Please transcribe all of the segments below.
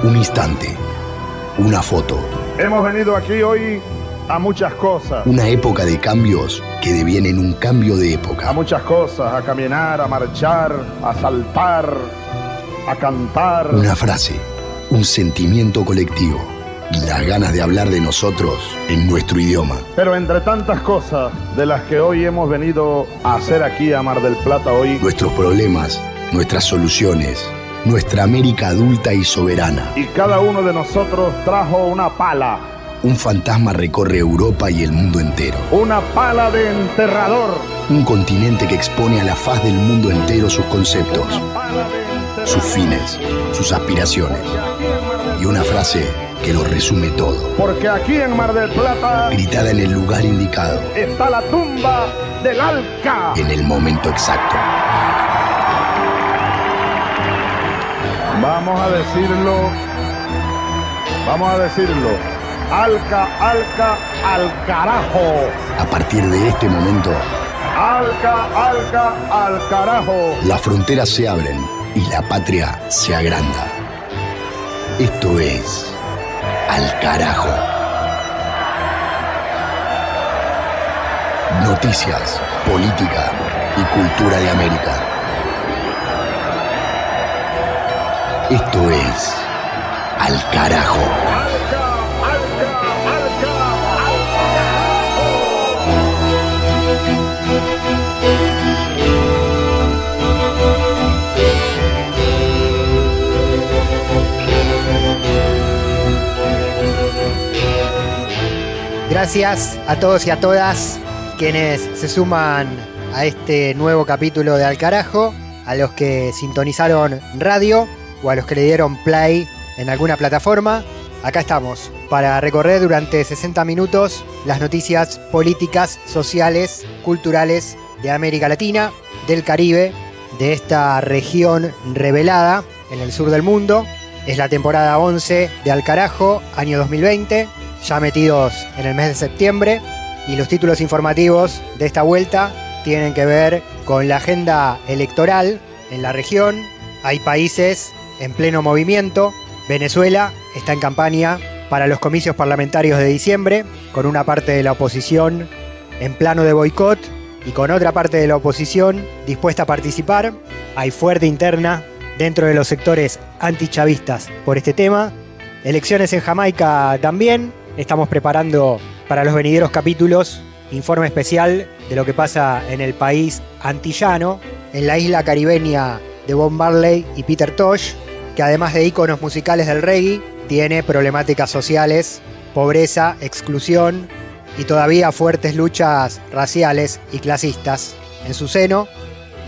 Un instante, una foto. Hemos venido aquí hoy a muchas cosas. Una época de cambios que devienen un cambio de época. A muchas cosas, a caminar, a marchar, a saltar, a cantar. Una frase, un sentimiento colectivo y las ganas de hablar de nosotros en nuestro idioma. Pero entre tantas cosas de las que hoy hemos venido a hacer aquí a Mar del Plata hoy, Nuestros problemas, nuestras soluciones, nuestra América adulta y soberana. y cada uno de nosotros trajo una pala. Un fantasma recorre Europa y el mundo entero. Una pala de enterrador. Un continente que expone a la faz del mundo entero sus conceptos, Una pala de enterrador. sus fines, sus aspiraciones. Y una frase que lo resume todo. Porque aquí en Mar del Plata Gritada en el lugar indicado, está la tumba del Alca. en el momento exacto. Vamos a decirlo. Alca, Alca, al carajo. A partir de este momento, Alca, Alca, al carajo. las fronteras se abren y la patria se agranda. Esto es Al Carajo. Noticias, política y cultura de América. Esto es Al Carajo. Alca, Alca, Alca, al Gracias a todos y a todas quienes se suman a este nuevo capítulo de Al Carajo, a los que sintonizaron radio o a los que le dieron play en alguna plataforma. Acá estamos para recorrer durante 60 minutos las noticias políticas, sociales, culturales de América Latina, del Caribe, de esta región revelada en el sur del mundo. Es la temporada 11 de Al Carajo, año 2020, ya metidos en el mes de septiembre, y los títulos informativos de esta vuelta tienen que ver con la agenda electoral en la región. Hay países en pleno movimiento. Venezuela está en campaña para los comicios parlamentarios de diciembre, con una parte de la oposición en plano de boicot y con otra parte de la oposición dispuesta a participar. Hay fuerte interna dentro de los sectores antichavistas por este tema. Elecciones en Jamaica también. Estamos preparando para los venideros capítulos informe especial de lo que pasa en el país antillano, en la isla caribeña de Bob Marley y Peter Tosh, que además de íconos musicales del reggae, tiene problemáticas sociales, pobreza, exclusión y todavía fuertes luchas raciales y clasistas en su seno.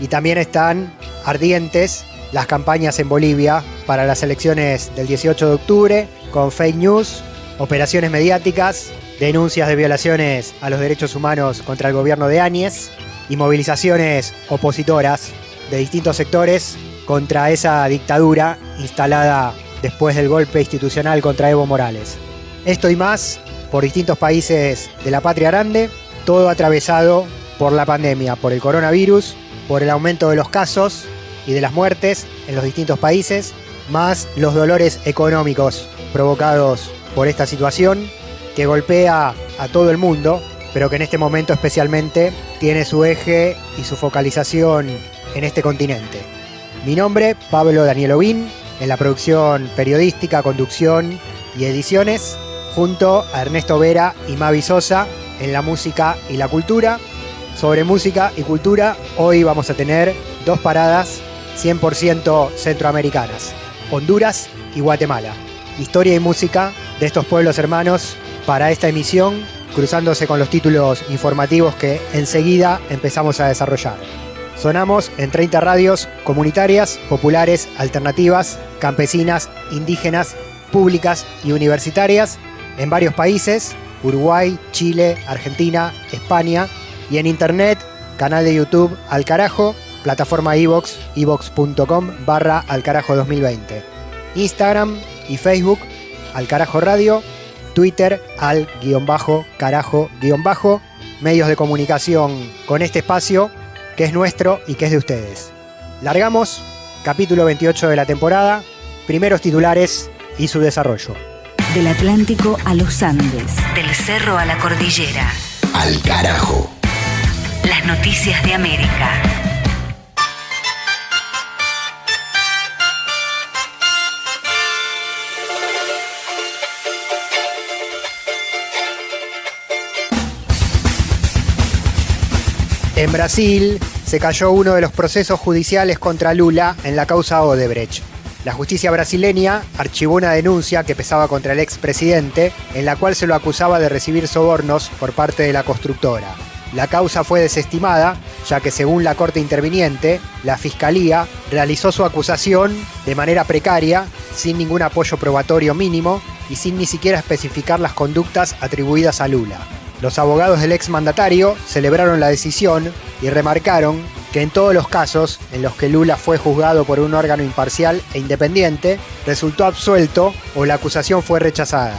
Y también están ardientes las campañas en Bolivia para las elecciones del 18 de octubre, con fake news, operaciones mediáticas, denuncias de violaciones a los derechos humanos contra el gobierno de Áñez y movilizaciones opositoras de distintos sectores contra esa dictadura instalada después del golpe institucional contra Evo Morales. Esto y más por distintos países de la patria grande, todo atravesado por la pandemia, por el coronavirus, por el aumento de los casos y de las muertes en los distintos países, más los dolores económicos provocados por esta situación que golpea a todo el mundo, pero que en este momento especialmente tiene su eje y su focalización en este continente. Mi nombre, Pablo Daniel Ovín, en la producción periodística, conducción y ediciones, junto a Ernesto Vera y Mavi Sosa en la música y la cultura. Sobre música y cultura, hoy vamos a tener dos paradas 100% centroamericanas, Honduras y Guatemala. Historia y música de estos pueblos hermanos para esta emisión, cruzándose con los títulos informativos que enseguida empezamos a desarrollar. Sonamos en 30 radios comunitarias, populares, alternativas, campesinas, indígenas, públicas y universitarias en varios países: Uruguay, Chile, Argentina, España, y en internet, canal de YouTube Al Carajo, plataforma iVoox, iVoox.com/alcarajo2020, Instagram y Facebook Al Carajo Radio, Twitter al_carajo_, medios de comunicación con este espacio que es nuestro y que es de ustedes. Largamos, capítulo 28 de la temporada, primeros titulares y su desarrollo. Del Atlántico a los Andes, del cerro a la cordillera. Al carajo. Las noticias de América. En Brasil se cayó uno de los procesos judiciales contra Lula en la causa Odebrecht. La justicia brasileña archivó una denuncia que pesaba contra el expresidente, en la cual se lo acusaba de recibir sobornos por parte de la constructora. La causa fue desestimada, ya que según la corte interviniente, la fiscalía realizó su acusación de manera precaria, sin ningún apoyo probatorio mínimo y sin ni siquiera especificar las conductas atribuidas a Lula. Los abogados del exmandatario celebraron la decisión y remarcaron que en todos los casos en los que Lula fue juzgado por un órgano imparcial e independiente, resultó absuelto o la acusación fue rechazada.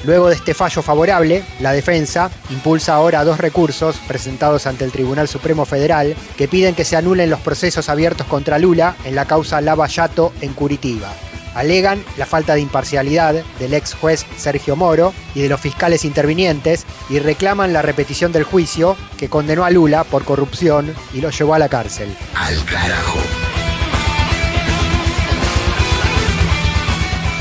Luego de este fallo favorable, la defensa impulsa ahora 2 recursos presentados ante el Tribunal Supremo Federal que piden que se anulen los procesos abiertos contra Lula en la causa Lava Jato en Curitiba. Alegan la falta de imparcialidad del ex juez Sergio Moro y de los fiscales intervinientes y reclaman la repetición del juicio que condenó a Lula por corrupción y lo llevó a la cárcel. Al carajo.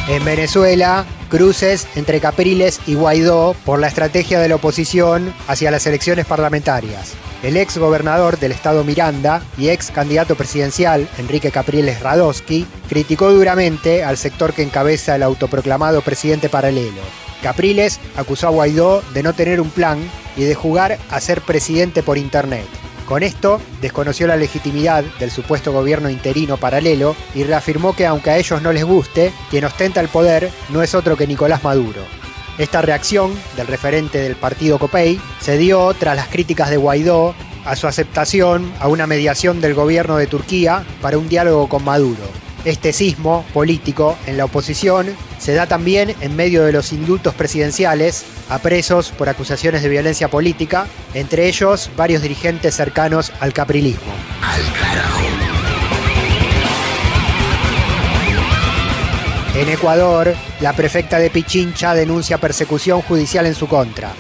En Venezuela, cruces entre Capriles y Guaidó por la estrategia de la oposición hacia las elecciones parlamentarias. El ex gobernador del estado Miranda y ex candidato presidencial, Enrique Capriles Radosky, criticó duramente al sector que encabeza el autoproclamado presidente paralelo. Capriles acusó a Guaidó de no tener un plan y de jugar a ser presidente por internet. Con esto, desconoció la legitimidad del supuesto gobierno interino paralelo y reafirmó que aunque a ellos no les guste, quien ostenta el poder no es otro que Nicolás Maduro. Esta reacción del referente del partido COPEI se dio tras las críticas de Guaidó a su aceptación a una mediación del gobierno de Turquía para un diálogo con Maduro. Este sismo político en la oposición se da también en medio de los indultos presidenciales a presos por acusaciones de violencia política, entre ellos varios dirigentes cercanos al caprilismo. Al carajo. En Ecuador, la prefecta de Pichincha denuncia persecución judicial en su contra.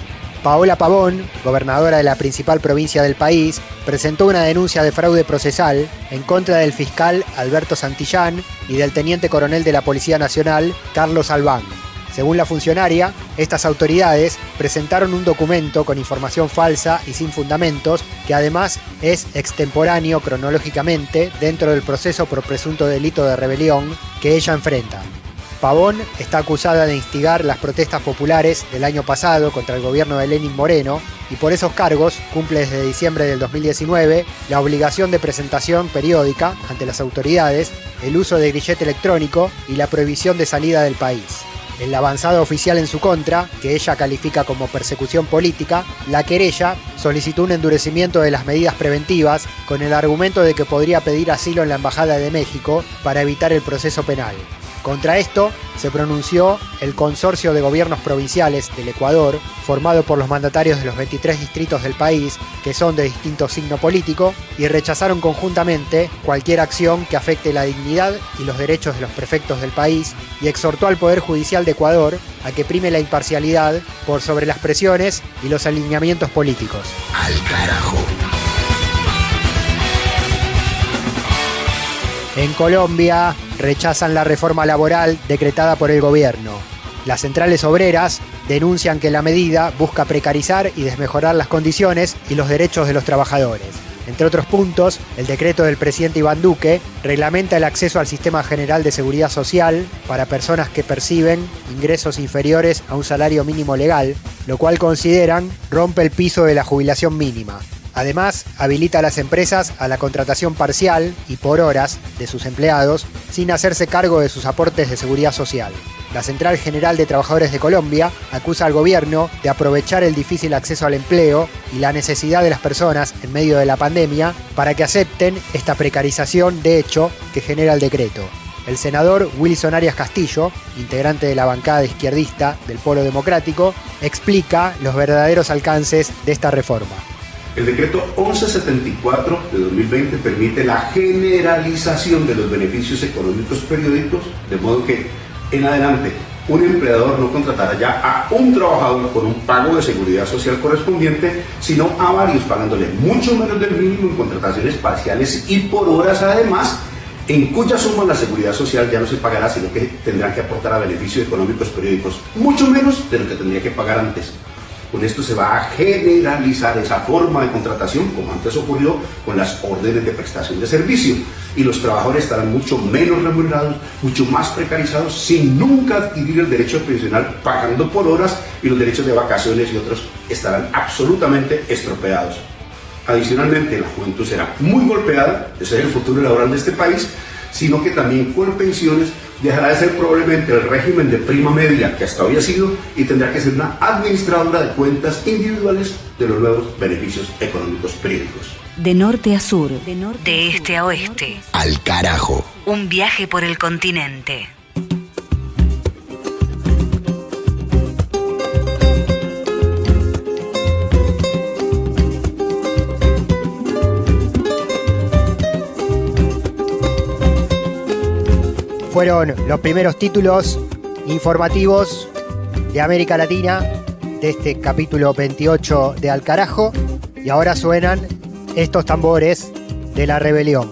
Paola Pavón, gobernadora de la principal provincia del país, presentó una denuncia de fraude procesal en contra del fiscal Alberto Santillán y del teniente coronel de la Policía Nacional, Carlos Albán. Según la funcionaria, estas autoridades presentaron un documento con información falsa y sin fundamentos que además es extemporáneo cronológicamente dentro del proceso por presunto delito de rebelión que ella enfrenta. Pavón está acusada de instigar las protestas populares del año pasado contra el gobierno de Lenín Moreno y por esos cargos cumple desde diciembre del 2019 la obligación de presentación periódica ante las autoridades, el uso de grillete electrónico y la prohibición de salida del país. En la avanzada oficial en su contra, que ella califica como persecución política, la querella solicitó un endurecimiento de las medidas preventivas con el argumento de que podría pedir asilo en la Embajada de México para evitar el proceso penal. Contra esto se pronunció el Consorcio de Gobiernos Provinciales del Ecuador, formado por los mandatarios de los 23 distritos del país, que son de distinto signo político, y rechazaron conjuntamente cualquier acción que afecte la dignidad y los derechos de los prefectos del país, y exhortó al Poder Judicial de Ecuador a que prime la imparcialidad por sobre las presiones y los alineamientos políticos. Al carajo. En Colombia rechazan la reforma laboral decretada por el gobierno. Las centrales obreras denuncian que la medida busca precarizar y desmejorar las condiciones y los derechos de los trabajadores. Entre otros puntos, el decreto del presidente Iván Duque reglamenta el acceso al Sistema General de Seguridad Social para personas que perciben ingresos inferiores a un salario mínimo legal, lo cual consideran rompe el piso de la jubilación mínima. Además, habilita a las empresas a la contratación parcial y por horas de sus empleados sin hacerse cargo de sus aportes de seguridad social. La Central General de Trabajadores de Colombia acusa al gobierno de aprovechar el difícil acceso al empleo y la necesidad de las personas en medio de la pandemia para que acepten esta precarización de hecho que genera el decreto. El senador Wilson Arias Castillo, integrante de la bancada izquierdista del Polo Democrático, explica los verdaderos alcances de esta reforma. El decreto 1174 de 2020 permite la generalización de los beneficios económicos periódicos, de modo que en adelante, un empleador no contratará ya a un trabajador con un pago de seguridad social correspondiente, sino a varios, pagándole mucho menos del mínimo en contrataciones parciales y por horas además, en cuya suma la seguridad social ya no se pagará, sino que tendrán que aportar a beneficios económicos periódicos, mucho menos de lo que tendría que pagar antes. Con esto se va a generalizar esa forma de contratación, como antes ocurrió con las órdenes de prestación de servicio, y los trabajadores estarán mucho menos remunerados, mucho más precarizados, sin nunca adquirir el derecho pensional, pagando por horas, y los derechos de vacaciones y otros estarán absolutamente estropeados. Adicionalmente, la juventud será muy golpeada, ese es el futuro laboral de este país, sino que también con pensiones dejará de ser probablemente el régimen de prima media que hasta hoy ha sido y tendrá que ser una administradora de cuentas individuales de los nuevos beneficios económicos periódicos. De norte a sur, de este a oeste. Al carajo. Un viaje por el continente. Fueron los primeros títulos informativos de América Latina de este capítulo 28 de Al Carajo, y ahora suenan estos tambores de la rebelión.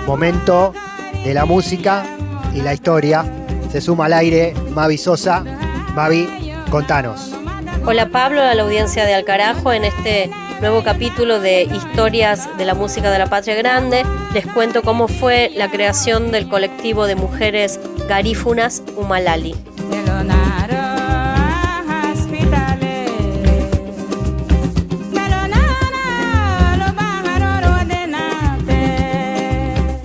Momento de la música y la historia. Se suma al aire Mavi Sosa. Mavi, contanos. Hola Pablo, a la audiencia de Al Carajo. En este nuevo capítulo de Historias de la Música de la Patria Grande les cuento cómo fue la creación del colectivo de mujeres garífunas Humalali.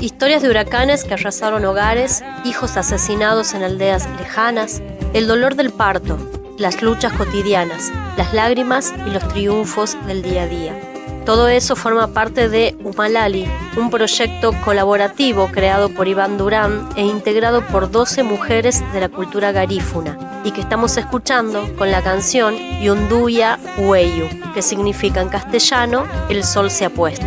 Historias de huracanes que arrasaron hogares, hijos asesinados en aldeas lejanas, el dolor del parto, las luchas cotidianas, las lágrimas y los triunfos del día a día. Todo eso forma parte de Humalali, un proyecto colaborativo creado por Iván Durán e integrado por 12 mujeres de la cultura garífuna, y que estamos escuchando con la canción Yunduya Hueyu, que significa en castellano el sol se ha puesto.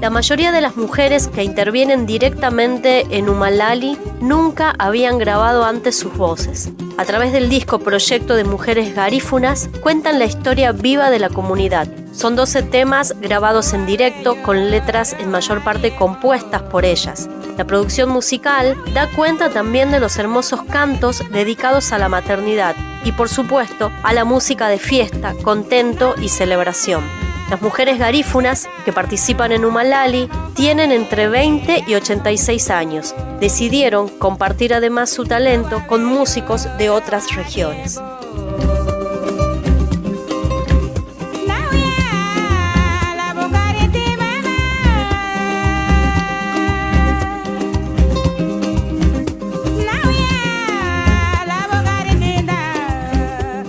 La mayoría de las mujeres que intervienen directamente en Humalali nunca habían grabado antes sus voces. A través del disco Proyecto de Mujeres Garífunas cuentan la historia viva de la comunidad. Son 12 temas grabados en directo con letras en mayor parte compuestas por ellas. La producción musical da cuenta también de los hermosos cantos dedicados a la maternidad y, por supuesto, a la música de fiesta, contento y celebración. Las mujeres garífunas que participan en Humalali tienen entre 20 y 86 años. Decidieron compartir además su talento con músicos de otras regiones.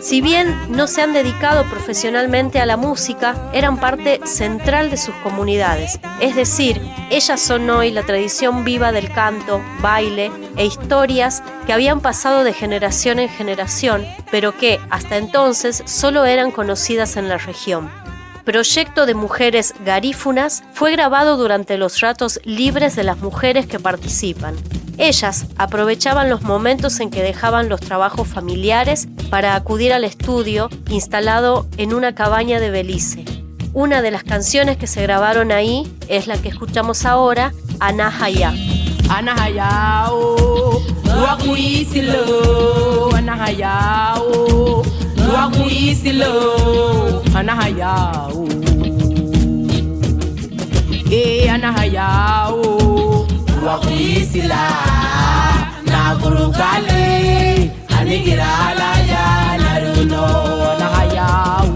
Si bien no se han dedicado profesionalmente a la música, eran parte central de sus comunidades. Es decir, ellas son hoy la tradición viva del canto, baile e historias que habían pasado de generación en generación, pero que hasta entonces solo eran conocidas en la región. Proyecto de Mujeres Garífunas fue grabado durante los ratos libres de las mujeres que participan. Ellas aprovechaban los momentos en que dejaban los trabajos familiares para acudir al estudio instalado en una cabaña de Belice. Una de las canciones que se grabaron ahí es la que escuchamos ahora, Anahaya. Anahayao, Luakuisilo, Anahayao, Luakuisilo, Anahayao, Anahayao, Luakuisila, Nakurukale, Anigiralaya, Naruno, Anahayao.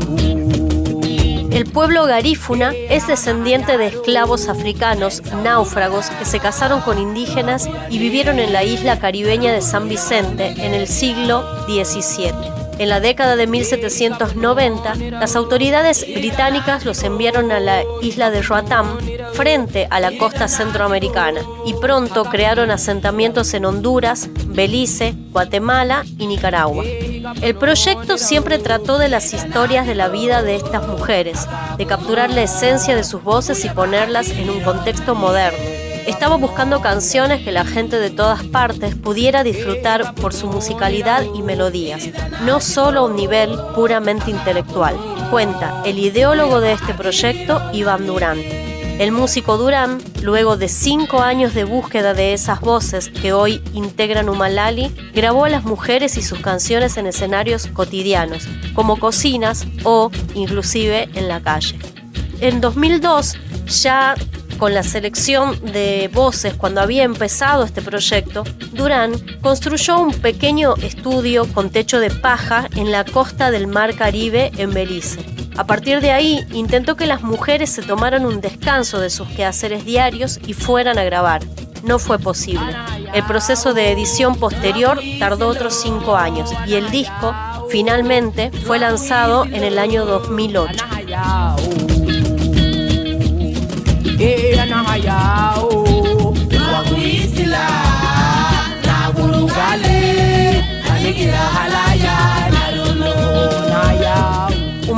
El pueblo garífuna es descendiente de esclavos africanos, náufragos, que se casaron con indígenas y vivieron en la isla caribeña de San Vicente en el siglo XVII. En la década de 1790, las autoridades británicas los enviaron a la isla de Roatán, frente a la costa centroamericana y pronto crearon asentamientos en Honduras, Belice, Guatemala y Nicaragua. El proyecto siempre trató de las historias de la vida de estas mujeres, de capturar la esencia de sus voces y ponerlas en un contexto moderno. Estaba buscando canciones que la gente de todas partes pudiera disfrutar por su musicalidad y melodías, no solo a un nivel puramente intelectual. Cuenta el ideólogo de este proyecto, Iván Durán. El músico Durán, luego de 5 años de búsqueda de esas voces que hoy integran Humalali, grabó a las mujeres y sus canciones en escenarios cotidianos, como cocinas o inclusive en la calle. En 2002, ya con la selección de voces cuando había empezado este proyecto, Durán construyó un pequeño estudio con techo de paja en la costa del Mar Caribe en Belice. A partir de ahí, intentó que las mujeres se tomaran un descanso de sus quehaceres diarios y fueran a grabar. No fue posible. El proceso de edición posterior tardó otros 5 años y el disco finalmente fue lanzado en el año 2008.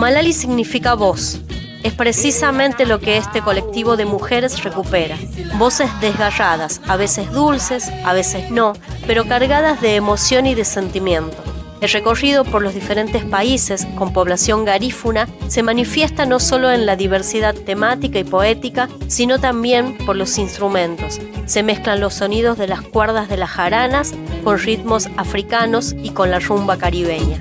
Humalali significa voz. Es precisamente lo que este colectivo de mujeres recupera. Voces desgarradas, a veces dulces, a veces no, pero cargadas de emoción y de sentimiento. El recorrido por los diferentes países con población garífuna se manifiesta no solo en la diversidad temática y poética, sino también por los instrumentos. Se mezclan los sonidos de las cuerdas de las jaranas con ritmos africanos y con la rumba caribeña.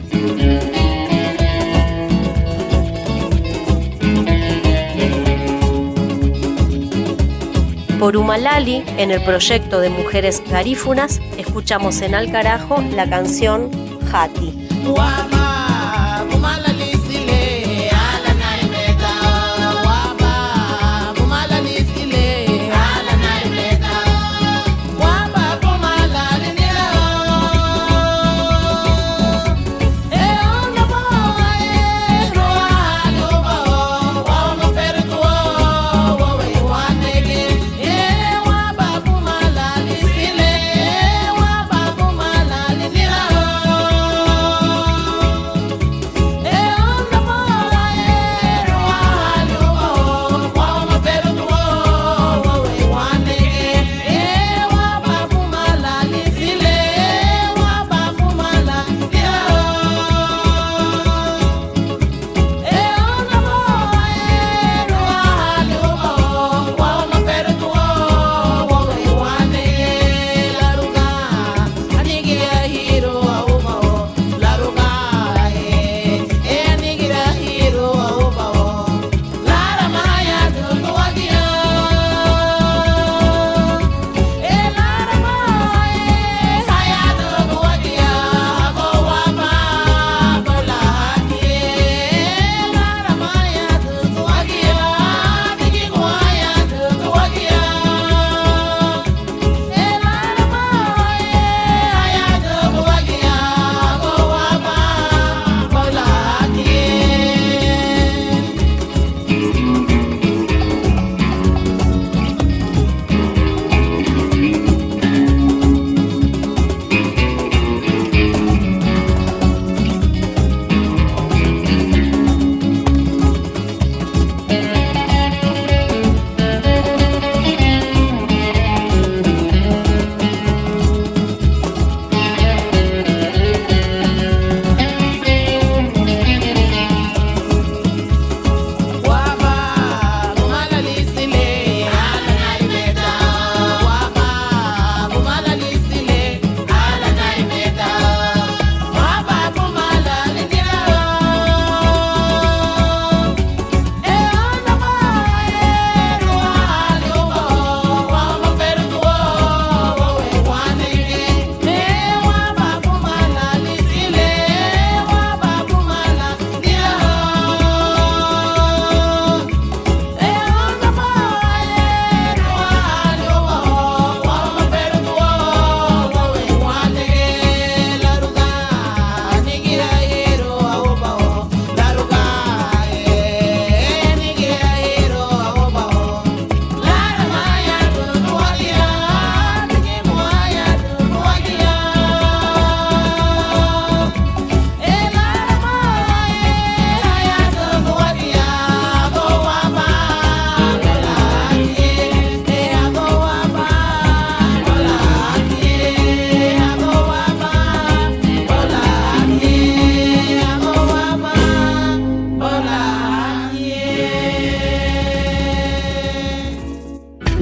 Por Humalali, en el proyecto de Mujeres Garífunas, escuchamos en Al Carajo la canción Jati.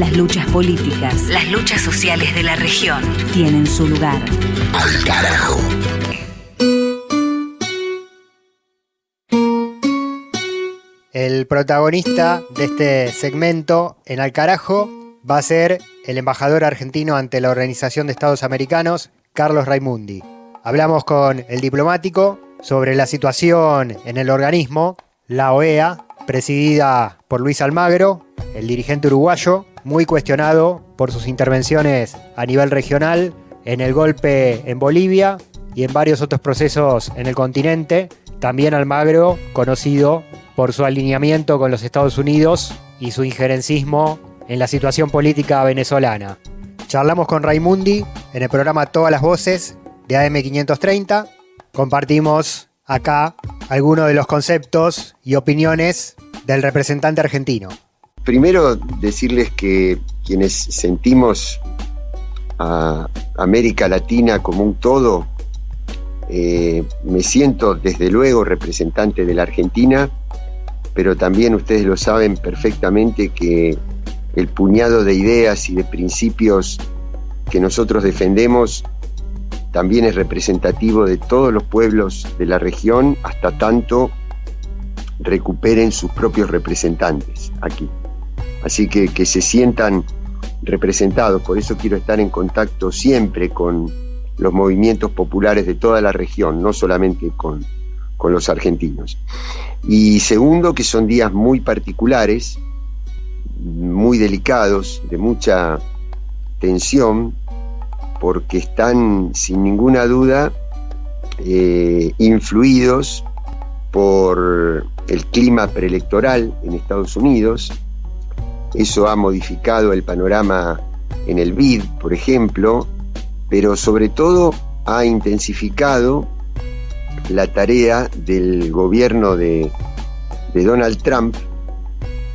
Las luchas políticas, las luchas sociales de la región tienen su lugar. Al carajo. El protagonista de este segmento en Al Carajo va a ser el embajador argentino ante la Organización de Estados Americanos, Carlos Raimundi. Hablamos con el diplomático sobre la situación en el organismo, la OEA, presidida por Luis Almagro, el dirigente uruguayo, muy cuestionado por sus intervenciones a nivel regional, en el golpe en Bolivia y en varios otros procesos en el continente. También Almagro, conocido por su alineamiento con los Estados Unidos y su injerencismo en la situación política venezolana. Charlamos con Raimundi en el programa Todas las Voces de AM530. Compartimos acá algunos de los conceptos y opiniones del representante argentino. Primero, decirles que quienes sentimos a América Latina como un todo, me siento desde luego representante de la Argentina, pero también ustedes lo saben perfectamente que el puñado de ideas y de principios que nosotros defendemos también es representativo de todos los pueblos de la región, hasta tanto recuperen sus propios representantes aquí. Así que se sientan representados. Por eso quiero estar en contacto siempre con los movimientos populares de toda la región, no solamente con los argentinos. Y segundo, que son días muy particulares, muy delicados, de mucha tensión, porque están sin ninguna duda influidos por el clima preelectoral en Estados Unidos. Eso ha modificado el panorama en el BID, por ejemplo, pero sobre todo ha intensificado la tarea del gobierno de Donald Trump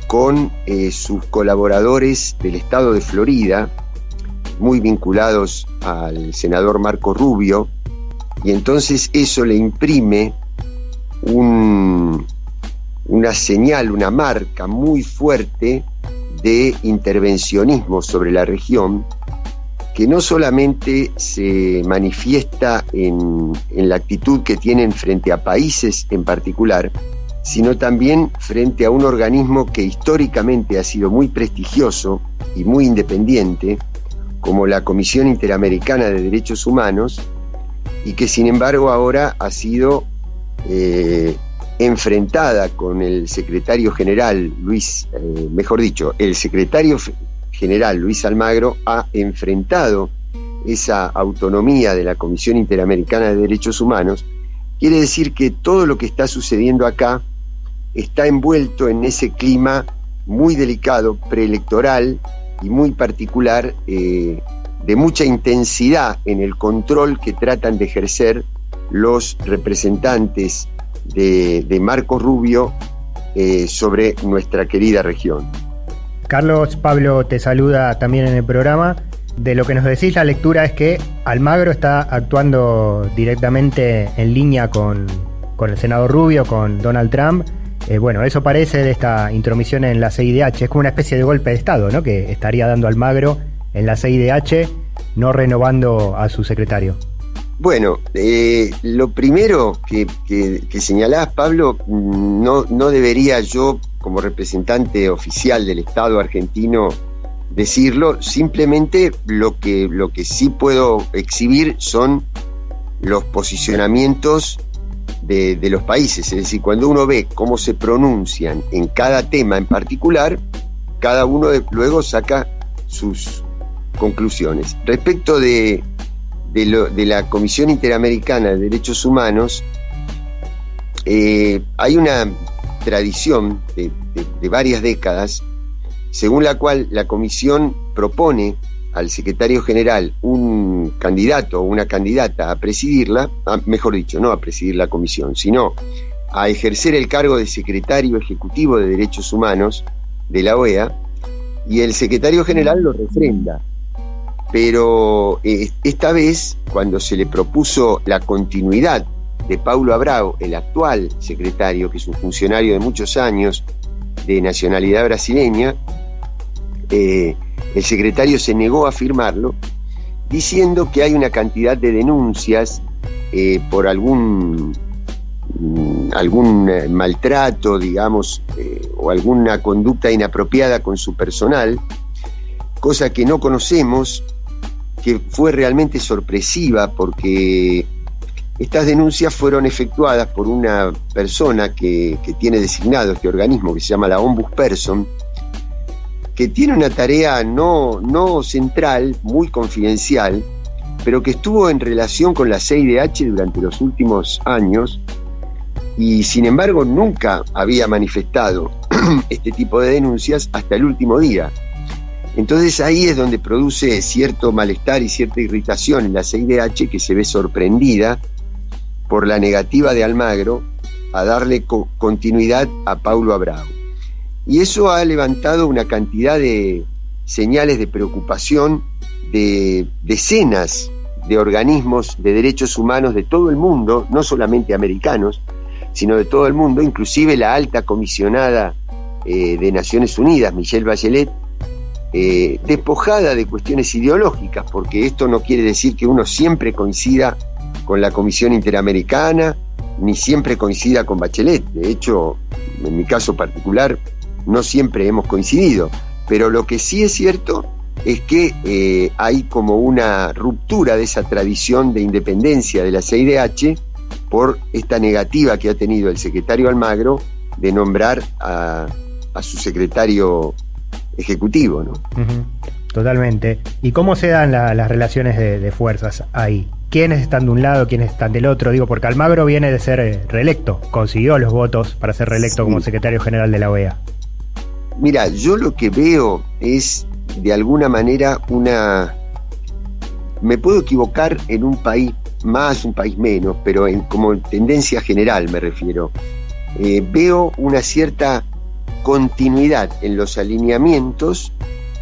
con sus colaboradores del estado de Florida, muy vinculados al senador Marco Rubio, y entonces eso le imprime una señal, una marca muy fuerte de intervencionismo sobre la región, que no solamente se manifiesta en la actitud que tienen frente a países en particular, sino también frente a un organismo que históricamente ha sido muy prestigioso y muy independiente, como la Comisión Interamericana de Derechos Humanos, y que sin embargo ahora ha sido enfrentada con el secretario general el secretario general Luis Almagro ha enfrentado esa autonomía de la Comisión Interamericana de Derechos Humanos. Quiere decir que todo lo que está sucediendo acá está envuelto en ese clima muy delicado, preelectoral y muy particular, de mucha intensidad en el control que tratan de ejercer los representantes de Marco Rubio sobre nuestra querida región. Carlos, Pablo te saluda también en el programa. De lo que nos decís, la lectura es que Almagro está actuando directamente en línea con el senador Rubio, con Donald Trump. Bueno, eso parece de esta intromisión en la CIDH. Es como una especie de golpe de Estado, ¿no?, que estaría dando Almagro en la CIDH, no renovando a su secretario. Bueno, lo primero que señalás, Pablo, no debería yo, como representante oficial del Estado argentino, decirlo. Simplemente lo que sí puedo exhibir son los posicionamientos de los países. Es decir, cuando uno ve cómo se pronuncian en cada tema en particular, cada uno luego saca sus conclusiones. Respecto de la Comisión Interamericana de Derechos Humanos, hay una tradición de varias décadas según la cual la Comisión propone al secretario general un candidato o una candidata a presidirla, mejor dicho, no a presidir la comisión, sino a ejercer el cargo de secretario ejecutivo de Derechos Humanos de la OEA, y el secretario general lo refrenda. Pero esta vez, cuando se le propuso la continuidad de Paulo Abrao, el actual secretario, que es un funcionario de muchos años de nacionalidad brasileña, el secretario se negó a firmarlo, diciendo que hay una cantidad de denuncias por algún maltrato, digamos, o alguna conducta inapropiada con su personal, cosa que no conocemos, que fue realmente sorpresiva porque estas denuncias fueron efectuadas por una persona que tiene designado este organismo, que se llama la Ombudsperson, que tiene una tarea no central, muy confidencial, pero que estuvo en relación con la CIDH durante los últimos años y sin embargo nunca había manifestado este tipo de denuncias hasta el último día. Entonces ahí es donde produce cierto malestar y cierta irritación en la CIDH, que se ve sorprendida por la negativa de Almagro a darle continuidad a Paulo Abrao. Y eso ha levantado una cantidad de señales de preocupación de decenas de organismos de derechos humanos de todo el mundo, no solamente americanos, sino de todo el mundo, inclusive la alta comisionada de Naciones Unidas, Michelle Bachelet, despojada de cuestiones ideológicas, porque esto no quiere decir que uno siempre coincida con la Comisión Interamericana, ni siempre coincida con Bachelet. De hecho, en mi caso particular, no siempre hemos coincidido, pero lo que sí es cierto es que hay como una ruptura de esa tradición de independencia de la CIDH por esta negativa que ha tenido el secretario Almagro de nombrar a su secretario ejecutivo, ¿no? Uh-huh. Totalmente. ¿Y cómo se dan las relaciones de fuerzas ahí? ¿Quiénes están de un lado, quiénes están del otro? Digo, porque Almagro viene de ser reelecto, consiguió los votos para ser reelecto como secretario general de la OEA. Mira, yo lo que veo es, de alguna manera, me puedo equivocar en un país más, un país menos, pero como tendencia general me refiero. Veo una cierta continuidad en los alineamientos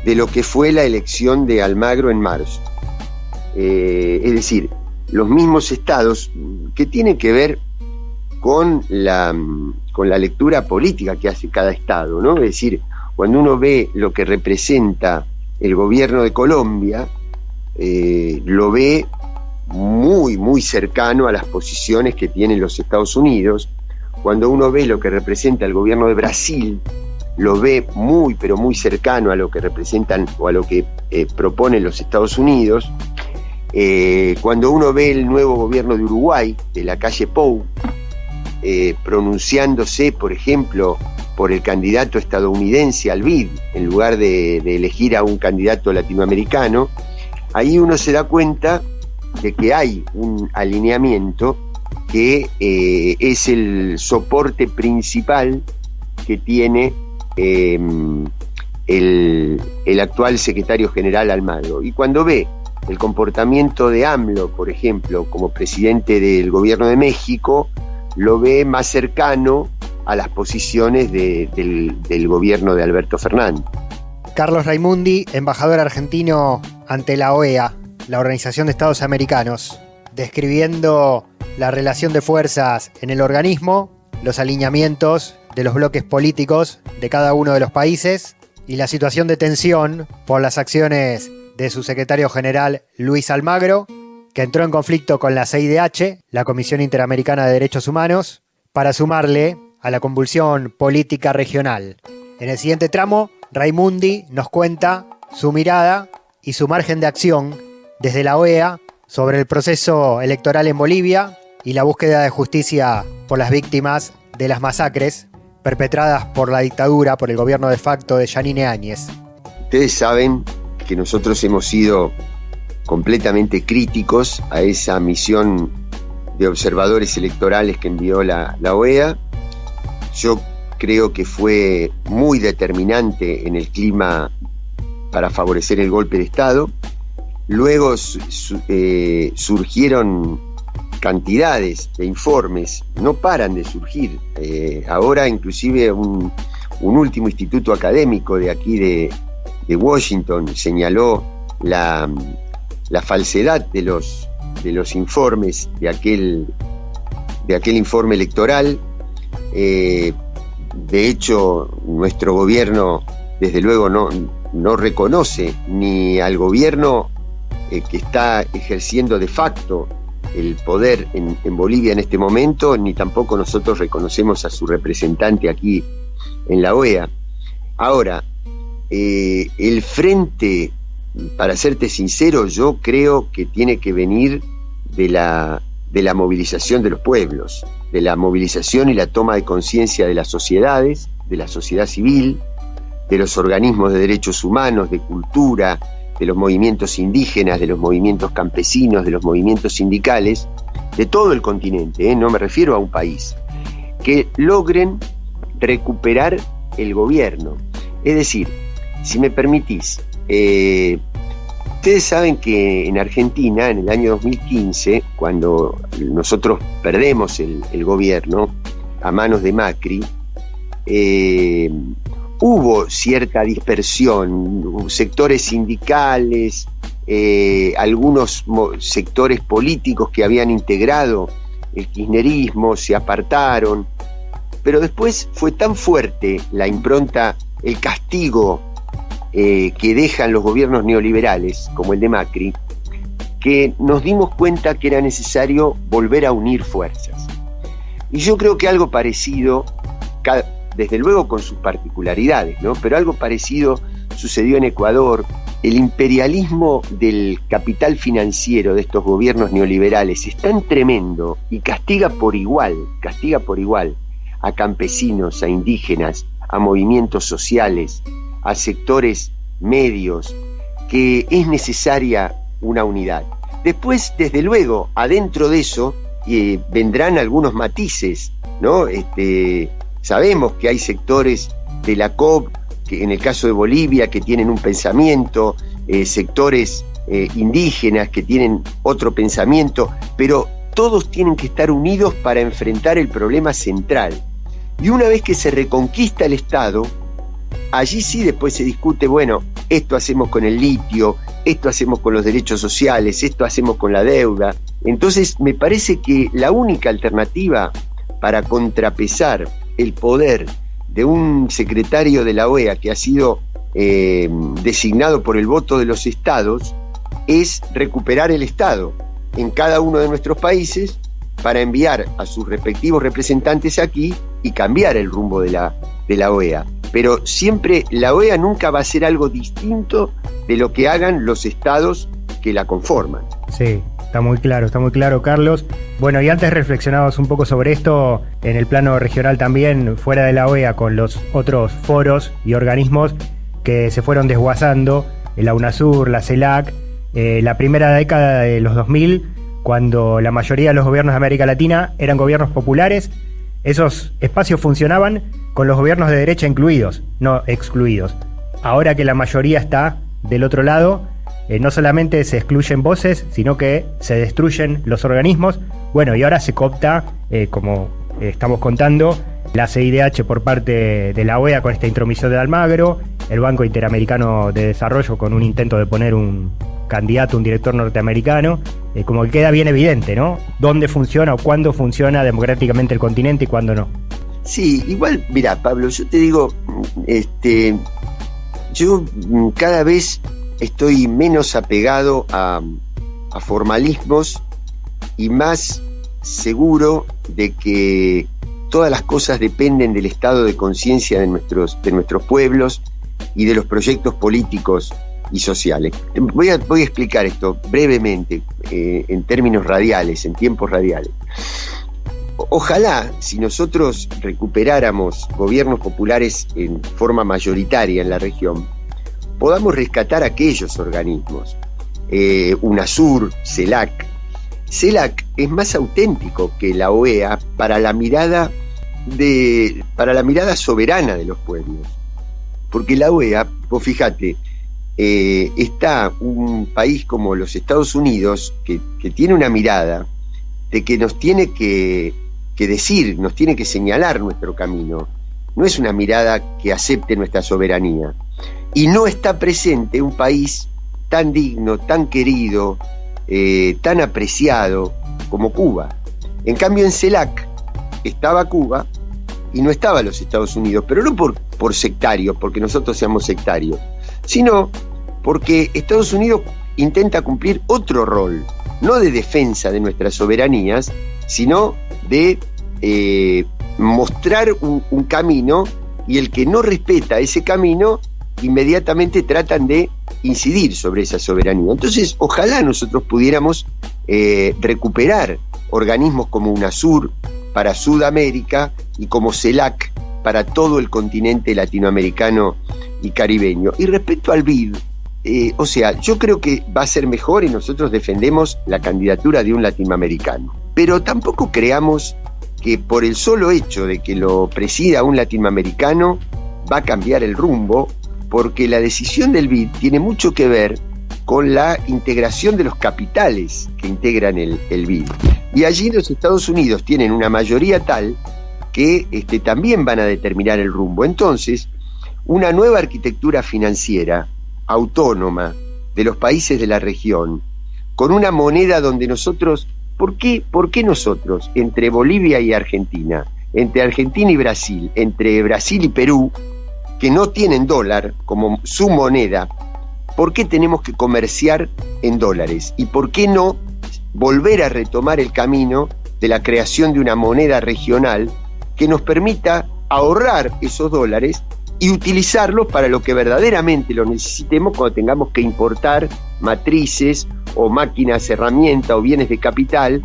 de lo que fue la elección de Almagro en marzo. Es decir, los mismos estados que tienen que ver con la lectura política que hace cada estado, ¿no? Es decir, cuando uno ve lo que representa el gobierno de Colombia, lo ve muy, muy cercano a las posiciones que tienen los Estados Unidos. Cuando uno ve lo que representa el gobierno de Brasil, lo ve muy, pero muy cercano a lo que representan o a lo que proponen los Estados Unidos. Cuando uno ve el nuevo gobierno de Uruguay, de la calle Pou, pronunciándose, por ejemplo, por el candidato estadounidense al BID, en lugar de elegir a un candidato latinoamericano, ahí uno se da cuenta de que hay un alineamiento que es el soporte principal que tiene el actual secretario general Almagro. Y cuando ve el comportamiento de AMLO, por ejemplo, como presidente del gobierno de México, lo ve más cercano a las posiciones del gobierno de Alberto Fernández. Carlos Raimundi, embajador argentino ante la OEA, la Organización de Estados Americanos, describiendo la relación de fuerzas en el organismo, los alineamientos de los bloques políticos de cada uno de los países y la situación de tensión por las acciones de su secretario general Luis Almagro, que entró en conflicto con la CIDH, la Comisión Interamericana de Derechos Humanos, para sumarle a la convulsión política regional. En el siguiente tramo, Raimundi nos cuenta su mirada y su margen de acción desde la OEA sobre el proceso electoral en Bolivia y la búsqueda de justicia por las víctimas de las masacres perpetradas por la dictadura, por el gobierno de facto de Yanine Áñez. Ustedes saben que nosotros hemos sido completamente críticos a esa misión de observadores electorales que envió la OEA. Yo creo que fue muy determinante en el clima para favorecer el golpe de Estado. Luego surgieron cantidades de informes, no paran de surgir. Ahora inclusive un último instituto académico de aquí de Washington señaló la falsedad de los informes de aquel informe electoral. De hecho, nuestro gobierno, desde luego, no reconoce ni al gobierno que está ejerciendo de facto el poder en Bolivia en este momento, ni tampoco nosotros reconocemos a su representante aquí en la OEA. Ahora, el frente, para serte sincero, yo creo que tiene que venir de la movilización de los pueblos, de la movilización y la toma de conciencia de las sociedades, de la sociedad civil, de los organismos de derechos humanos, de cultura, de los movimientos indígenas, de los movimientos campesinos, de los movimientos sindicales, de todo el continente, no me refiero a un país, que logren recuperar el gobierno. Es decir, si me permitís, ustedes saben que en Argentina, en el año 2015, cuando nosotros perdemos el gobierno a manos de Macri, hubo cierta dispersión, sectores sindicales, algunos sectores políticos que habían integrado el kirchnerismo se apartaron, pero después fue tan fuerte la impronta, el castigo que dejan los gobiernos neoliberales, como el de Macri, que nos dimos cuenta que era necesario volver a unir fuerzas. Y yo creo que algo parecido, desde luego con sus particularidades, ¿no? Pero algo parecido sucedió en Ecuador. El imperialismo del capital financiero de estos gobiernos neoliberales es tan tremendo y castiga por igual a campesinos, a indígenas, a movimientos sociales, a sectores medios, que es necesaria una unidad. Después, desde luego, adentro de eso vendrán algunos matices, ¿no? Sabemos que hay sectores de la COP, que en el caso de Bolivia, que tienen un pensamiento, sectores indígenas que tienen otro pensamiento, pero todos tienen que estar unidos para enfrentar el problema central. Y una vez que se reconquista el Estado, allí sí después se discute, bueno, esto hacemos con el litio, esto hacemos con los derechos sociales, esto hacemos con la deuda. Entonces me parece que la única alternativa para contrapesar el poder de un secretario de la OEA que ha sido designado por el voto de los estados es recuperar el Estado en cada uno de nuestros países para enviar a sus respectivos representantes aquí y cambiar el rumbo de la OEA. Pero siempre la OEA nunca va a ser algo distinto de lo que hagan los estados que la conforman. Sí, está muy claro, Carlos. Bueno, y antes reflexionabas un poco sobre esto en el plano regional también, fuera de la OEA, con los otros foros y organismos que se fueron desguazando, la UNASUR, la CELAC, la primera década de los 2000, cuando la mayoría de los gobiernos de América Latina eran gobiernos populares. Esos espacios funcionaban con los gobiernos de derecha incluidos, no excluidos. Ahora que la mayoría está del otro lado, no solamente se excluyen voces, sino que se destruyen los organismos. Bueno, y ahora se coopta, como estamos contando, la CIDH por parte de la OEA con esta intromisión de Almagro, el Banco Interamericano de Desarrollo con un intento de poner un candidato, un director norteamericano, como que queda bien evidente, ¿no? Dónde funciona o cuándo funciona democráticamente el continente y cuándo no. Sí, igual, mira, Pablo, yo te digo, yo cada vez estoy menos apegado a formalismos y más seguro de que todas las cosas dependen del estado de conciencia de nuestros pueblos y de los proyectos políticos y sociales. Voy a explicar esto brevemente, en términos radiales, en tiempos radiales. Ojalá, si nosotros recuperáramos gobiernos populares en forma mayoritaria en la región, podamos rescatar aquellos organismos, UNASUR, CELAC. CELAC es más auténtico que la OEA para la mirada soberana de los pueblos, porque la OEA, vos fíjate, está un país como los Estados Unidos que tiene una mirada de que nos tiene que decir, nos tiene que señalar nuestro camino. No es una mirada que acepte nuestra soberanía. Y no está presente un país tan digno, tan querido, tan apreciado como Cuba. En cambio en CELAC estaba Cuba y no estaba los Estados Unidos, pero no por sectarios, porque nosotros seamos sectarios, sino porque Estados Unidos intenta cumplir otro rol, no de defensa de nuestras soberanías, sino de mostrar un camino, y el que no respeta ese camino, inmediatamente tratan de incidir sobre esa soberanía. Entonces, ojalá nosotros pudiéramos recuperar organismos como UNASUR para Sudamérica y como CELAC para todo el continente latinoamericano y caribeño. Y respecto al BID, yo creo que va a ser mejor, y nosotros defendemos la candidatura de un latinoamericano. Pero tampoco creamos que por el solo hecho de que lo presida un latinoamericano va a cambiar el rumbo, porque la decisión del BID tiene mucho que ver con la integración de los capitales que integran el BID. Y allí los Estados Unidos tienen una mayoría tal que también van a determinar el rumbo. Entonces, una nueva arquitectura financiera autónoma de los países de la región, con una moneda donde nosotros, ¿por qué nosotros, entre Bolivia y Argentina, entre Argentina y Brasil, entre Brasil y Perú, que no tienen dólar como su moneda, por qué tenemos que comerciar en dólares? ¿Y por qué no volver a retomar el camino de la creación de una moneda regional que nos permita ahorrar esos dólares y utilizarlos para lo que verdaderamente lo necesitemos cuando tengamos que importar matrices o máquinas, herramientas o bienes de capital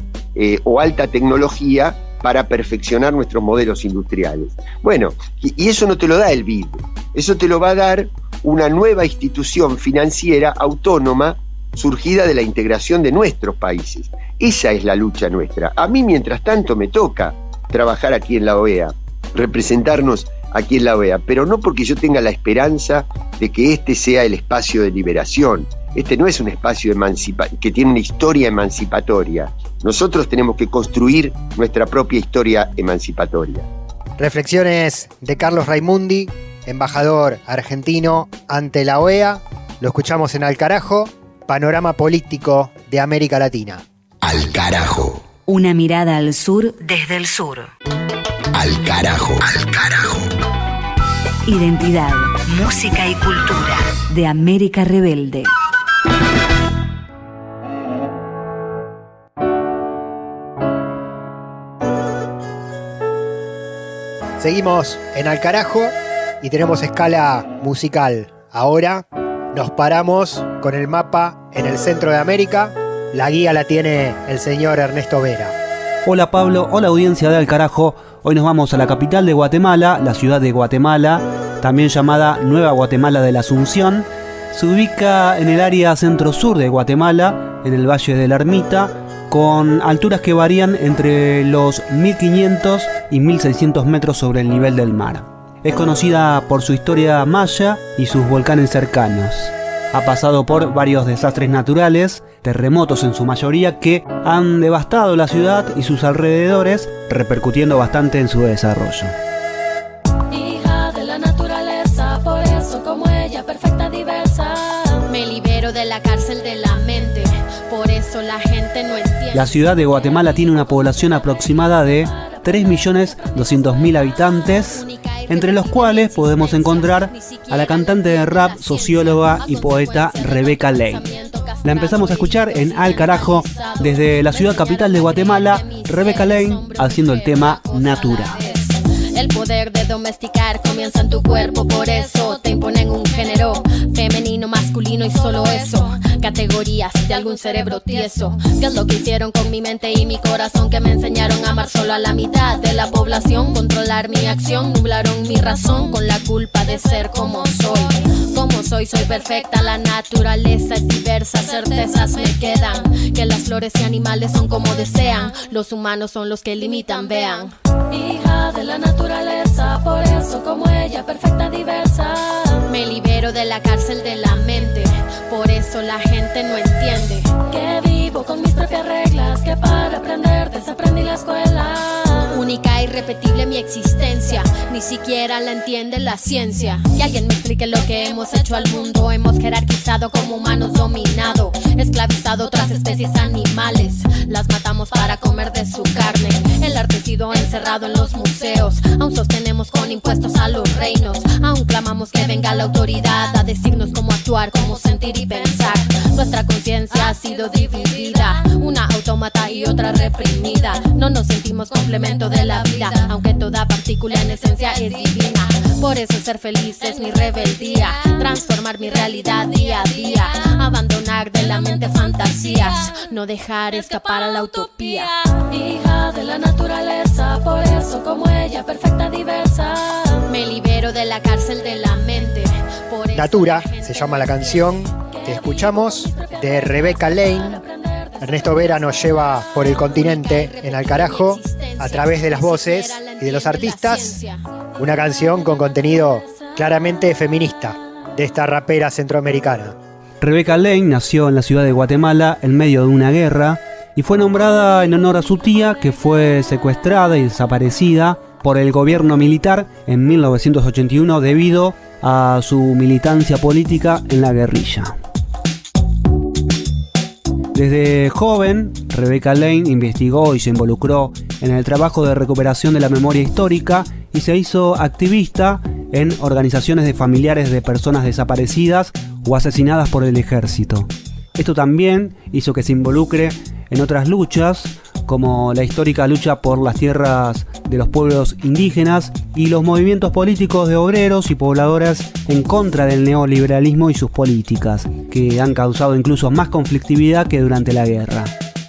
o alta tecnología para perfeccionar nuestros modelos industriales? Bueno, y eso no te lo da el BID, eso te lo va a dar una nueva institución financiera autónoma surgida de la integración de nuestros países. Esa es la lucha nuestra. A mí, mientras tanto, me toca trabajar aquí en la OEA, representarnos aquí en la OEA, pero no porque yo tenga la esperanza de que este sea el espacio de liberación. Este no es un espacio que tiene una historia emancipatoria. Nosotros tenemos que construir nuestra propia historia emancipatoria. Reflexiones de Carlos Raimundi, embajador argentino ante la OEA. Lo escuchamos en Al Carajo, panorama político de América Latina. Al Carajo. Una mirada al sur desde el sur. Al Carajo. Al Carajo. Identidad, música y cultura de América Rebelde. Seguimos en Al Carajo y tenemos escala musical. Ahora nos paramos con el mapa en el centro de América. La guía la tiene el señor Ernesto Vera. Hola Pablo, hola audiencia de Al Carajo. Hoy nos vamos a la capital de Guatemala, la ciudad de Guatemala, también llamada Nueva Guatemala de la Asunción. Se ubica en el área centro-sur de Guatemala, en el Valle de la Ermita, con alturas que varían entre los 1500 y 1600 metros sobre el nivel del mar. Es conocida por su historia maya y sus volcanes cercanos. Ha pasado por varios desastres naturales, terremotos en su mayoría, que han devastado la ciudad y sus alrededores, repercutiendo bastante en su desarrollo. Hija de la naturaleza, por eso como ella, perfecta, diversa. Me libero de la cárcel de la mente, por eso la gente no entiende. La ciudad de Guatemala tiene una población aproximada de 3.200.000 habitantes, entre los cuales podemos encontrar a la cantante de rap, socióloga y poeta Rebecca Lane. La empezamos a escuchar en Al Carajo desde la ciudad capital de Guatemala, Rebecca Lane haciendo el tema Natura. El poder de domesticar comienza en tu cuerpo, por eso te imponen un género femenino, masculino y solo eso. Categorías de algún cerebro tieso. ¿Qué es lo que hicieron con mi mente y mi corazón? Que me enseñaron a amar solo a la mitad de la población. Controlar mi acción, nublaron mi razón con la culpa de ser como soy. Como soy perfecta, la naturaleza es diversa. Certezas me quedan, que las flores y animales son como desean. Los humanos son los que limitan, vean. Hija de la naturaleza, por eso como ella, perfecta, diversa. Me libero de la cárcel de la mente, por eso la gente no entiende. Que vivo con mis propias reglas, que para aprender desaprendí la escuela. Única e irrepetible mi existencia, ni siquiera la entiende la ciencia. Que alguien me explique lo que hemos hecho al mundo. Hemos jerarquizado como humanos, dominado, esclavizado otras especies animales. Las matamos para comer de su carne. El arte sido encerrado en los museos. Aún sostenemos con impuestos a los reinos. Aún clamamos que venga la autoridad a decirnos cómo actuar, cómo sentir y pensar. Nuestra conciencia ha sido dividida, una autómata y otra reprimida. No nos sentimos complemento de la vida, aunque toda partícula en esencia es divina. Por eso ser feliz es mi rebeldía, transformar mi realidad día a día, abandonar de la mente fantasías, no dejar escapar a la utopía. Hija de la naturaleza, por eso como ella, perfecta, diversa. Me libero de la cárcel de la mente. Natura se llama la canción que escuchamos de Rebecca Lane. Ernesto Vera nos lleva por el continente en Al Carajo a través de las voces y de los artistas. Una canción con contenido claramente feminista de esta rapera centroamericana. Rebecca Lane nació en la ciudad de Guatemala en medio de una guerra y fue nombrada en honor a su tía, que fue secuestrada y desaparecida por el gobierno militar en 1981 debido a su militancia política en la guerrilla. Desde joven, Rebecca Lane investigó y se involucró en el trabajo de recuperación de la memoria histórica y se hizo activista en organizaciones de familiares de personas desaparecidas o asesinadas por el ejército. Esto también hizo que se involucre en otras luchas, como la histórica lucha por las tierras de los pueblos indígenas y los movimientos políticos de obreros y pobladores en contra del neoliberalismo y sus políticas, que han causado incluso más conflictividad que durante la guerra.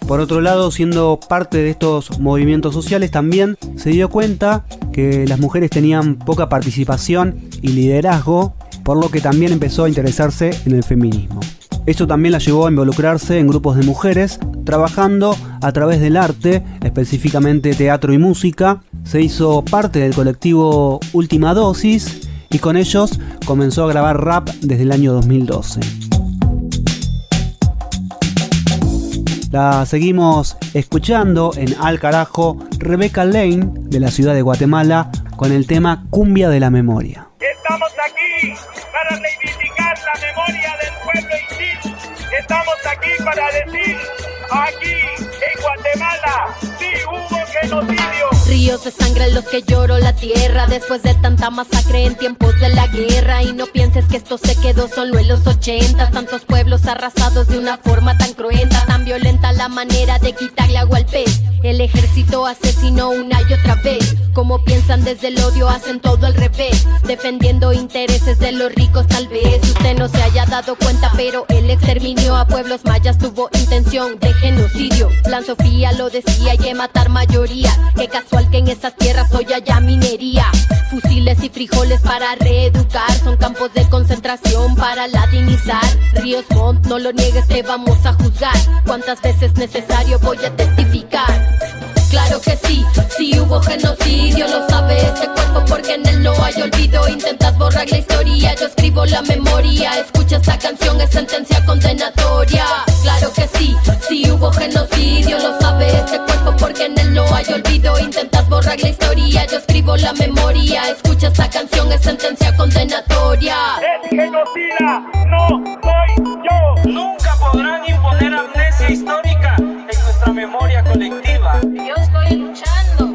Por otro lado, siendo parte de estos movimientos sociales, también se dio cuenta que las mujeres tenían poca participación y liderazgo, por lo que también empezó a interesarse en el feminismo. Esto también la llevó a involucrarse en grupos de mujeres, trabajando a través del arte, específicamente teatro y música. Se hizo parte del colectivo Última Dosis y con ellos comenzó a grabar rap desde el año 2012. La seguimos escuchando en Al Carajo, Rebecca Lane de la ciudad de Guatemala con el tema Cumbia de la Memoria. Estamos aquí para reivindicar la memoria del pueblo indígena. Estamos aquí para decir, aquí en Guatemala, sí hubo genocidio. Ríos de sangre en los que lloró la tierra después de tanta masacre en tiempos de la guerra. Y no pienses que esto se quedó solo en los 80. Tantos pueblos arrasados de una forma tan cruenta, tan violenta la manera de quitarle agua al pez. El ejército asesinó una y otra vez. Como piensan desde el odio hacen todo al revés, defendiendo intereses de los ricos. Tal vez usted no se haya dado cuenta, pero el exterminio a pueblos mayas tuvo intención de genocidio. Plan Sofía lo decía, y de matar mayoría. Qué casual que en esas tierras hoy haya minería. Fusiles y frijoles para reeducar, son campos de concentración para latinizar. Ríos Montt, no lo niegues, te vamos a juzgar. Cuántas veces necesario voy a testificar. Claro que sí, sí hubo genocidio, lo sabe este cuerpo porque en él no hay olvido. Intentas borrar la historia, yo escribo la memoria. Escucha esta canción, es sentencia condenatoria. Claro que sí, sí hubo genocidio, lo sabe este cuerpo porque en él no hay olvido. Intentas borrar la historia, yo escribo la memoria. Escucha esta canción, es sentencia condenatoria. El genocida no soy yo. Nunca podrán imponer amnesia histórica en nuestra memoria colectiva. Yo estoy luchando.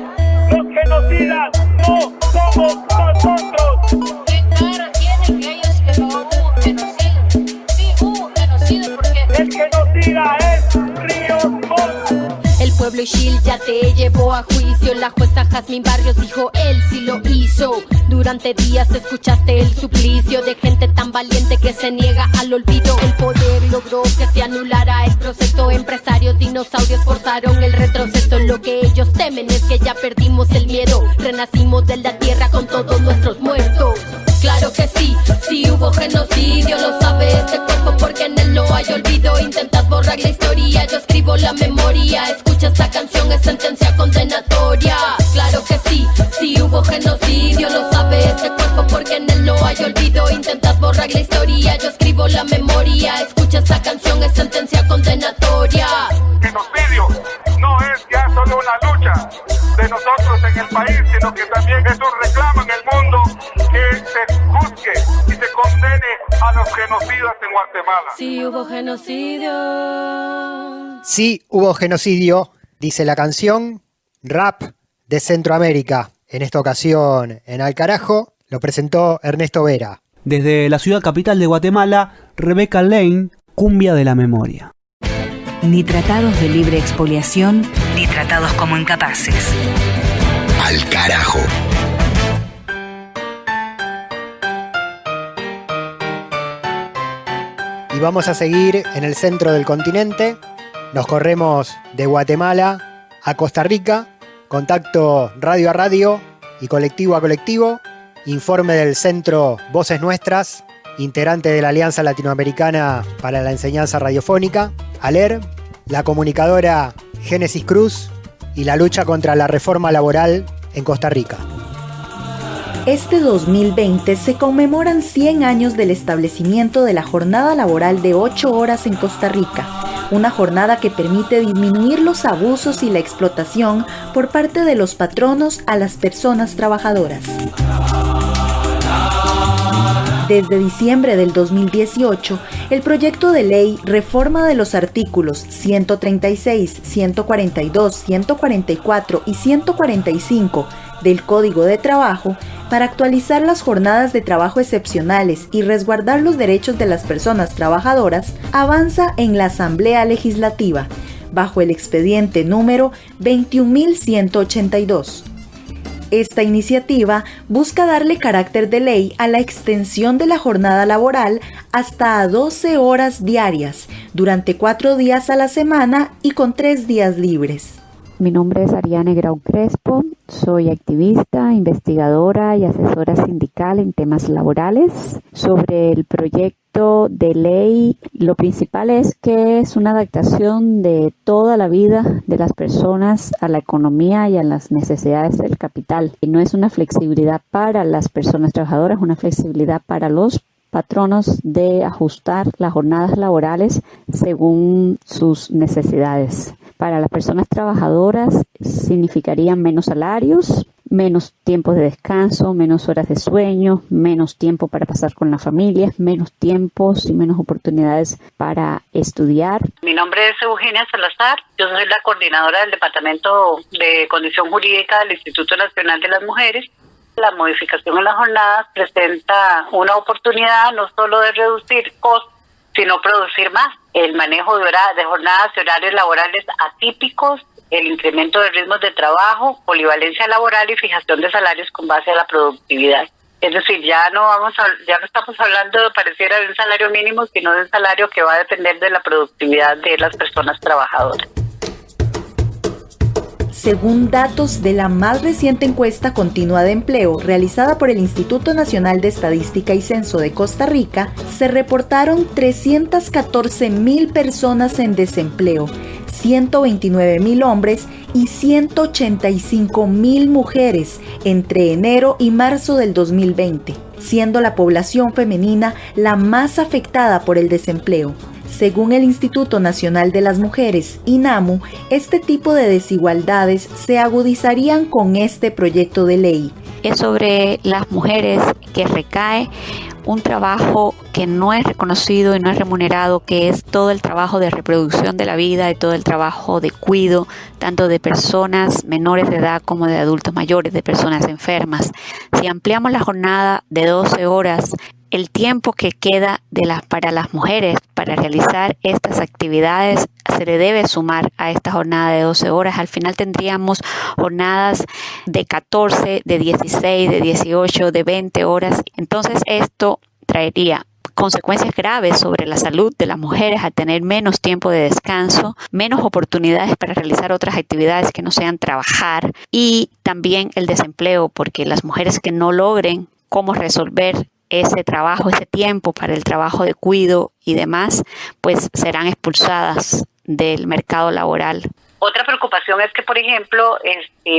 Los genocidas no somos nosotros. ¿Qué cara tienen ellos que no hubo genocidio? Sí hubo genocidio porque el genocida es Ríos Montt. El pueblo Ixil ya te llevó a juicio. La jueza Jazmín Barrios dijo él sí lo hizo. Durante días escuchaste el suplicio de gente tan valiente que se niega al olvido. El poder logró que se anulara el proceso. Empresarios, dinosaurios forzaron el retroceso. Lo que ellos temen es que ya perdimos el miedo. Renacimos de la tierra con todos nuestros muertos. Claro que sí, sí hubo genocidio, lo sabe este cuerpo porque en él no hay olvido. Intentas borrar la historia, yo escribo la memoria. Escucha esta canción, es sentencia condenatoria. Claro que sí, sí hubo genocidio, lo sabe este cuerpo porque en él no hay olvido. Intentas borrar la historia, yo escribo la memoria. Escucha esta canción, es sentencia condenatoria. Genocidio no es ya solo una lucha de nosotros en el país, sino que también es un reclamo en el mundo que se juzgue y se condene a los genocidas en Guatemala. Sí hubo genocidio. Sí hubo genocidio, dice la canción. Rap de Centroamérica. En esta ocasión en Alcarajo lo presentó Ernesto Vera. Desde la ciudad capital de Guatemala, Rebeca Lane, Cumbia de la Memoria. Ni tratados de libre expoliación, ni tratados como incapaces. Al carajo. Y vamos a seguir en el centro del continente. Nos corremos de Guatemala a Costa Rica. Contacto radio a radio y colectivo a colectivo. Informe del Centro Voces Nuestras, integrante de la Alianza Latinoamericana para la Enseñanza Radiofónica, ALER, la comunicadora Génesis Cruz y la lucha contra la reforma laboral en Costa Rica. Este 2020 se conmemoran 100 años del establecimiento de la jornada laboral de 8 horas en Costa Rica, una jornada que permite disminuir los abusos y la explotación por parte de los patronos a las personas trabajadoras. Desde diciembre del 2018, el proyecto de ley reforma de los artículos 136, 142, 144 y 145 del Código de Trabajo para actualizar las jornadas de trabajo excepcionales y resguardar los derechos de las personas trabajadoras, avanza en la Asamblea Legislativa, bajo el expediente número 21.182. Esta iniciativa busca darle carácter de ley a la extensión de la jornada laboral hasta a 12 horas diarias, durante 4 días a la semana y con 3 días libres. Mi nombre es Ariane Grau Crespo, soy activista, investigadora y asesora sindical en temas laborales. Sobre el proyecto de ley, lo principal es que es una adaptación de toda la vida de las personas a la economía y a las necesidades del capital. Y no es una flexibilidad para las personas trabajadoras, es una flexibilidad para los patronos de ajustar las jornadas laborales según sus necesidades. Para las personas trabajadoras significarían menos salarios, menos tiempos de descanso, menos horas de sueño, menos tiempo para pasar con la familia, menos tiempos y menos oportunidades para estudiar. Mi nombre es Eugenia Salazar, yo soy la coordinadora del Departamento de Condición Jurídica del Instituto Nacional de las Mujeres. La modificación en las jornadas presenta una oportunidad no solo de reducir costos, sino producir más. El manejo de jornadas y horarios laborales atípicos, el incremento de ritmos de trabajo, polivalencia laboral y fijación de salarios con base a la productividad. Es decir, ya no estamos hablando, pareciera, de un salario mínimo, sino de un salario que va a depender de la productividad de las personas trabajadoras. Según datos de la más reciente encuesta continua de empleo realizada por el Instituto Nacional de Estadística y Censo de Costa Rica, se reportaron 314,000 personas en desempleo, 129,000 hombres y 185,000 mujeres entre enero y marzo del 2020, siendo la población femenina la más afectada por el desempleo. Según el Instituto Nacional de las Mujeres, INAMU, este tipo de desigualdades se agudizarían con este proyecto de ley. Es sobre las mujeres que recae un trabajo que no es reconocido y no es remunerado, que es todo el trabajo de reproducción de la vida y todo el trabajo de cuidado, tanto de personas menores de edad como de adultos mayores, de personas enfermas. Si ampliamos la jornada de 12 horas, el tiempo que queda para las mujeres para realizar estas actividades se le debe sumar a esta jornada de 12 horas. Al final tendríamos jornadas de 14, de 16, de 18, de 20 horas. Entonces esto traería consecuencias graves sobre la salud de las mujeres al tener menos tiempo de descanso, menos oportunidades para realizar otras actividades que no sean trabajar, y también el desempleo, porque las mujeres que no logren cómo resolver ese trabajo, ese tiempo para el trabajo de cuidado y demás, pues serán expulsadas del mercado laboral. Otra preocupación es que, por ejemplo,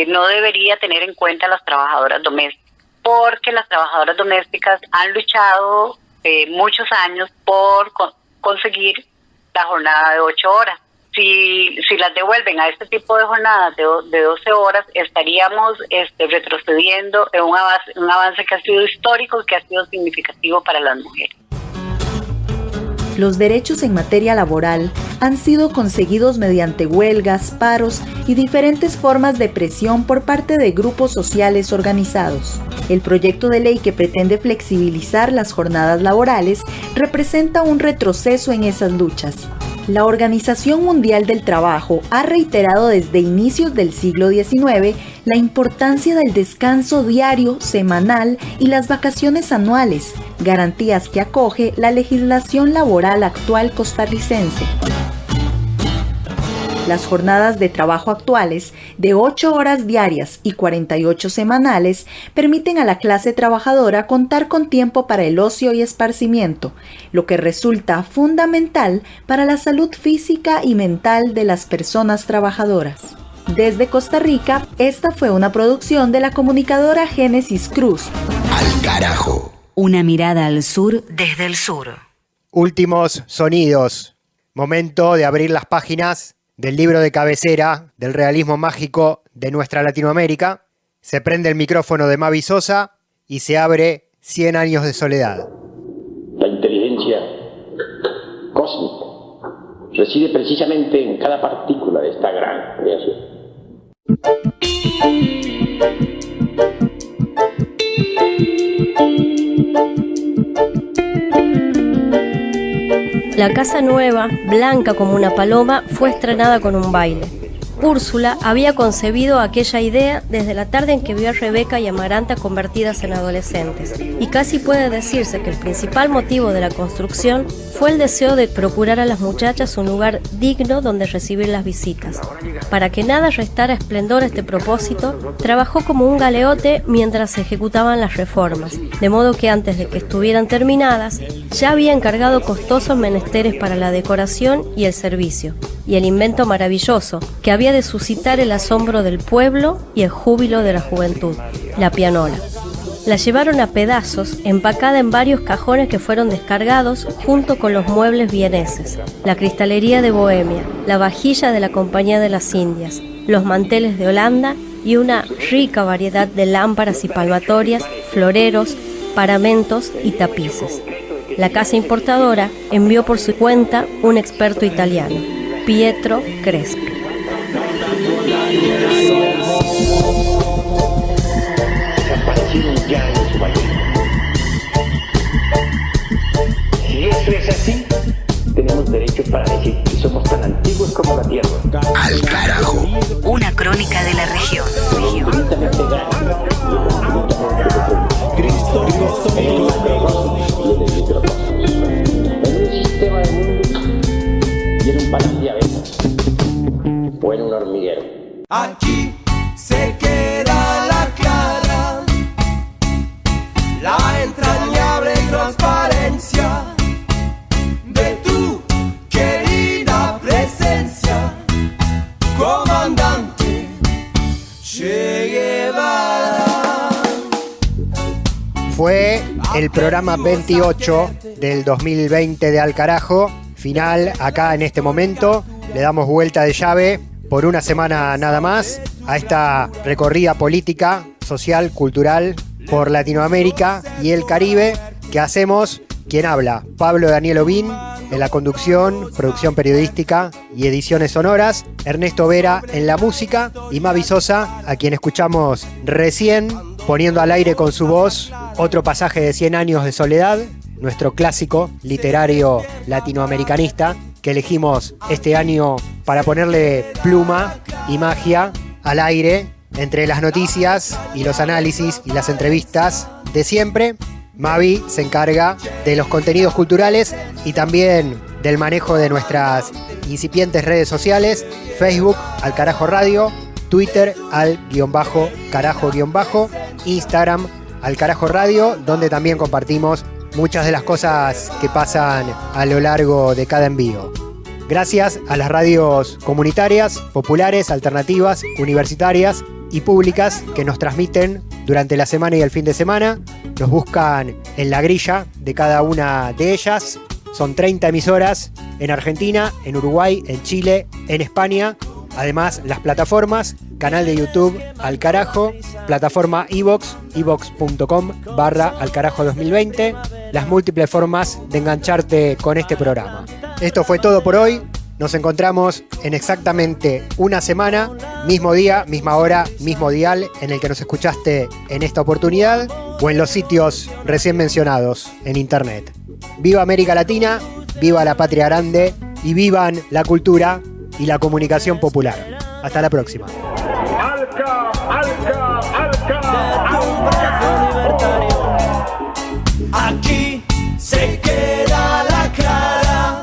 no debería tener en cuenta a las trabajadoras domésticas, porque las trabajadoras domésticas han luchado muchos años por conseguir la jornada de 8 horas. Si las devuelven a este tipo de jornadas de 12 horas, estaríamos retrocediendo en un avance que ha sido histórico y que ha sido significativo para las mujeres. Los derechos en materia laboral han sido conseguidos mediante huelgas, paros y diferentes formas de presión por parte de grupos sociales organizados. El proyecto de ley que pretende flexibilizar las jornadas laborales representa un retroceso en esas luchas. La Organización Mundial del Trabajo ha reiterado desde inicios del siglo XIX la importancia del descanso diario, semanal y las vacaciones anuales, garantías que acoge la legislación laboral actual costarricense. Las jornadas de trabajo actuales, de 8 horas diarias y 48 semanales, permiten a la clase trabajadora contar con tiempo para el ocio y esparcimiento, lo que resulta fundamental para la salud física y mental de las personas trabajadoras. Desde Costa Rica, esta fue una producción de la comunicadora Génesis Cruz. Al carajo. Una mirada al sur desde el sur. Últimos sonidos. Momento de abrir las páginas del libro de cabecera del realismo mágico de nuestra Latinoamérica. Se prende el micrófono de Mavi Sosa y se abre 100 años de soledad. La inteligencia cósmica reside precisamente en cada partícula de esta gran creación. La casa nueva, blanca como una paloma, fue estrenada con un baile. Úrsula había concebido aquella idea desde la tarde en que vio a Rebeca y Amaranta convertidas en adolescentes, y casi puede decirse que el principal motivo de la construcción fue el deseo de procurar a las muchachas un lugar digno donde recibir las visitas. Para que nada restara esplendor a este propósito, trabajó como un galeote mientras se ejecutaban las reformas, de modo que antes de que estuvieran terminadas, ya había encargado costosos menesteres para la decoración y el servicio, y el invento maravilloso que había de suscitar el asombro del pueblo y el júbilo de la juventud, la pianola. La llevaron a pedazos, empacada en varios cajones que fueron descargados junto con los muebles vieneses, la cristalería de Bohemia, la vajilla de la Compañía de las Indias, los manteles de Holanda y una rica variedad de lámparas y palmatorias, floreros, paramentos y tapices. La casa importadora envió por su cuenta un experto italiano, Pietro Crespi. Ya en su país. Si eso es así, tenemos derecho para decir que somos tan antiguos como la tierra. Al carajo. Una crónica de la región. Cristo, en un sistema de mundo y en un panal de abejas o en un hormiguero. Aquí se queda la clara, la entrañable transparencia de tu querida presencia, comandante Che Guevara. Fue el programa 28 del 2020 de Al Carajo, final acá en este momento. Le damos vuelta de llave por una semana nada más a esta recorrida política, social, cultural por Latinoamérica y el Caribe que hacemos. ¿Quién habla? Pablo Daniel Obín en la conducción, producción periodística y ediciones sonoras, Ernesto Vera en la música y Mavi Sosa, a quien escuchamos recién poniendo al aire con su voz otro pasaje de 100 años de soledad, nuestro clásico literario latinoamericanista que elegimos este año para ponerle pluma y magia al aire entre las noticias y los análisis y las entrevistas de siempre. Mavi se encarga de los contenidos culturales y también del manejo de nuestras incipientes redes sociales, Facebook al carajo radio, Twitter al _carajo_, Instagram al carajo radio, donde también compartimos muchas de las cosas que pasan a lo largo de cada envío. Gracias a las radios comunitarias, populares, alternativas, universitarias y públicas que nos transmiten durante la semana y el fin de semana. Nos buscan en la grilla de cada una de ellas. Son 30 emisoras en Argentina, en Uruguay, en Chile, en España. Además, las plataformas, canal de YouTube Al Carajo, plataforma iVoox, iVoox.com/alcarajo2020, las múltiples formas de engancharte con este programa. Esto fue todo por hoy. Nos encontramos en exactamente una semana, mismo día, misma hora, mismo dial en el que nos escuchaste en esta oportunidad o en los sitios recién mencionados en internet. Viva América Latina, viva la patria grande y vivan la cultura y la comunicación popular. Hasta la próxima. Alca, Alca, Alca, Aquí se queda la clara,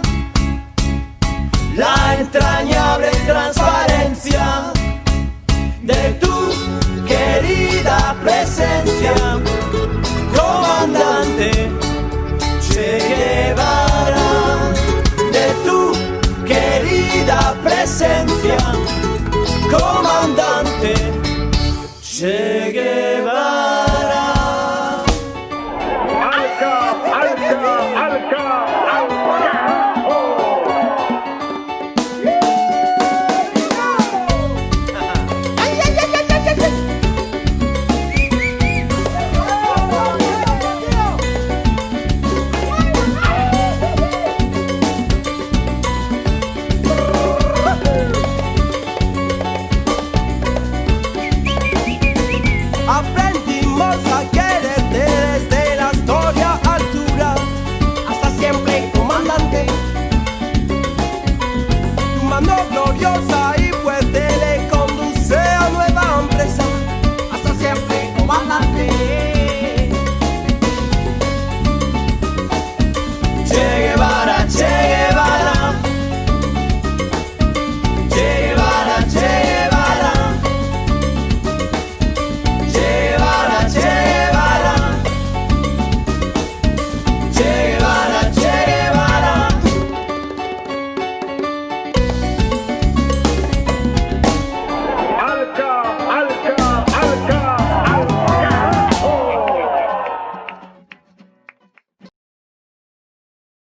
la entrañable transparencia de tu querida presencia, comandante Che Guevara, de tu querida presencia, comandante Che Guevara. Alca, Alca, Alca, Aprendimos a quererte desde la historia altura hasta siempre, comandante. Tu mano gloriosa